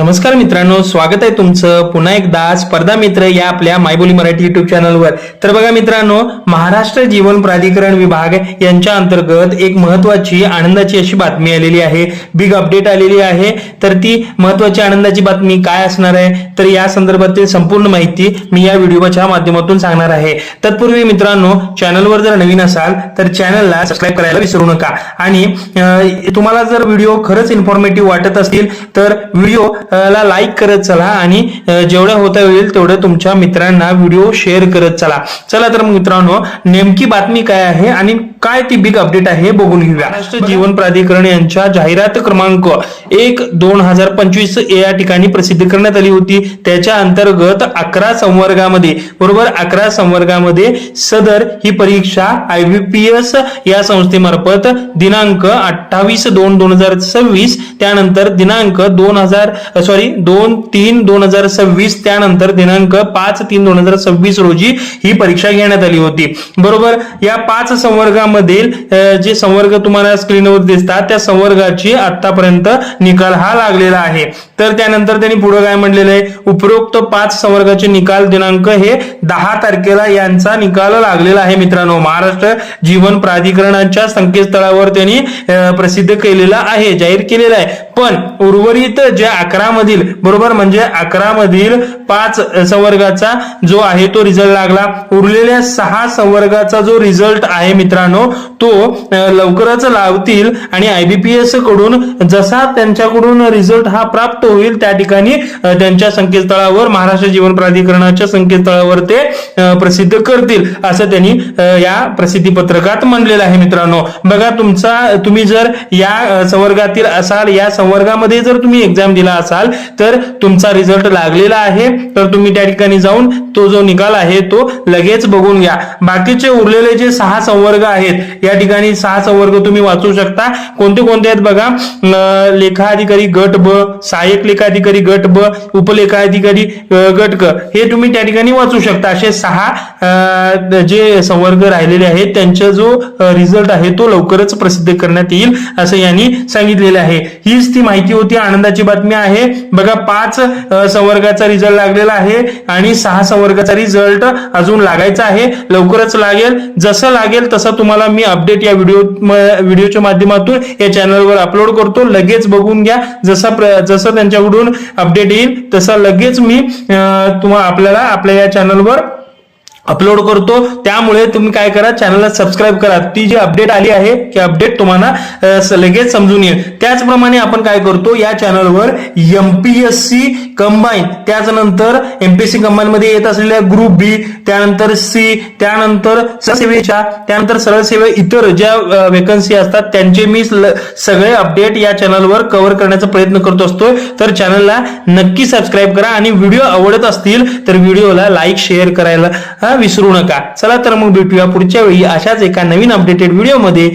नमस्कार मित्रांनो, स्वागत आहे तुमचं पुन्हा एकदा स्पर्धा मित्र या आपल्या मायबोली मराठी युट्यूब चॅनलवर। तर बघा मित्रांनो, महाराष्ट्र जीवन प्राधिकरण विभाग यांच्या अंतर्गत एक महत्त्वाची आनंदाची अशी बातमी आलेली आहे, बिग अपडेट आलेली आहे। तर ती महत्त्वाची आनंदाची बातमी काय असणार आहे, तर या संदर्भातील संपूर्ण माहिती मी या व्हिडिओच्या माध्यमातून सांगणार आहे। तत्पूर्वी मित्रांनो, चॅनलवर जर नवीन असाल तर चॅनलला सबस्क्राइब करायला विसरू नका आणि तुम्हाला जर व्हिडिओ खरंच इन्फॉर्मेटिव्ह वाटत असतील तर व्हिडिओ ला लाईक करत चला आणि जेवढं होता होईल तेवढं तुमच्या मित्रांना व्हिडिओ शेअर करत चला। चला तर मित्रांनो, नेमकी बातमी काय आहे आणि काय ती बिग अपडेट आहे बघून घेऊया। महाराष्ट्र जीवन प्राधिकरण यांच्या जाहिरात क्रमांक 1/2025 या ठिकाणी प्रसिद्ध करण्यात आली होती। त्याच्या अंतर्गत 11 संवर्गामध्ये बरोबर 11 संवर्गामध्ये सदर ही परीक्षा IBPS या संस्थेमार्फत दिनांक 28/2/2026 त्यानंतर दिनांक 2/3/2026 त्यानंतर दिनांक 5/3/2026 रोजी ही परीक्षा घेण्यात आली होती। बरोबर, या 5 संवर्गामधील जे संवर्ग तुम्हाला स्क्रीनवर दिसतात त्या संवर्गाची आतापर्यंत निकाल हा लागलेला आहे। तर त्यानंतर त्यांनी पुढे काय म्हटलेलं आहे, उपरोक्त 5 संवर्गाचे निकाल दिनांक हे 10 तारखेला यांचा निकाल लागलेला आहे। मित्रांनो, महाराष्ट्र जीवन प्राधिकरणाच्या संकेतस्थळावर त्यांनी प्रसिद्ध केलेला आहे, जाहीर केलेला आहे। पण उर्वरित जे 11 मधील बरोबर म्हणजे 11 मधील 5 संवर्गाचा जो आहे तो रिझल्ट लागला। उरलेल्या 6 संवर्गाचा जो रिझल्ट आहे मित्रांनो तो लवकरच लावतील आणि IBPS कडून जसा त्यांच्याकडून रिझल्ट हा प्राप्त होईल त्या ठिकाणी त्यांच्या संकेतस्थळावर महाराष्ट्र जीवन प्राधिकरणाच्या संकेतस्थळावर ते प्रसिद्ध करतील असं त्यांनी या प्रसिद्धी पत्रकात म्हणलेलं आहे। मित्रांनो बघा, तुम्ही जर या संवर्गातील असाल, या संवर्गामध्ये जर तुम्ही एक्झाम दिला असाल तर तुमचा रिझल्ट लागलेला आहे, तर तुम्ही त्या ठिकाणी जाऊन तो जो निकाल आहे तो लगेच बघून घ्या। बाकीचे उरलेले जे 6 संवर्ग आहेत या ठिकाणी 6 संवर्ग तुम्ही वाचू शकता। कोणते कोणते आहेत बघा, लेखा अधिकारी गट ब, सहाय्यक लेखा अधिकारी गट ब, उपलेखा अधिकारी गट क, हे तुम्ही त्या ठिकाणी वाचू शकता। असे 6 जे संवर्ग राहिलेले आहेत त्यांचा जो रिझल्ट आहे तो लवकरच प्रसिद्ध करण्यात येईल असं यांनी सांगितलेलं आहे। हीच ती माहिती होती, आनंदाची बातमी आहे। बघा, 5 संवर्गाचा रिझल्ट लागलेला आहे आणि 6 संवर्गाचा रिझल्ट अजून लागायचा आहे, लवकरच लागेल। जसं लागेल तसं तुम्हाला मी अपडेट या व्हिडिओच्या माध्यमातून या चॅनलवर अपलोड करतो, लगेच बघून घ्या। जसं त्यांच्याकडून अपडेट येईल तसं लगेच मी आपल्याला आपल्या या चॅनलवर अपलोड करतो। त्यामुळे तुम्ही काय करा, चॅनलला सबस्क्राइब करा। ती जी अपडेट आली आहे की अपडेट तुम्हाला लगेच समजून येईल। त्याचप्रमाणे आपण काय करतो, या चॅनलवर MPSC कंबाईन, त्यानंतर MPSC कंबाईन मध्ये येत असलेल्या ग्रुप बी, त्यानंतर C, त्यानंतर सेवेच्या, त्यानंतर सरळ सेवा इतर ज्या वेकन्सी असतात त्यांचे मी सगळे अपडेट या चॅनलवर कव्हर करण्याचा प्रयत्न करतो असतो। तर चॅनलला नक्की सबस्क्राइब करा आणि व्हिडिओ आवडत असतील तर व्हिडिओला लाईक शेअर करायला विसरू नका। चला तर मग भेटूया पुढच्या वेळी अशाच एका नवीन अपडेटेड व्हिडिओमध्ये।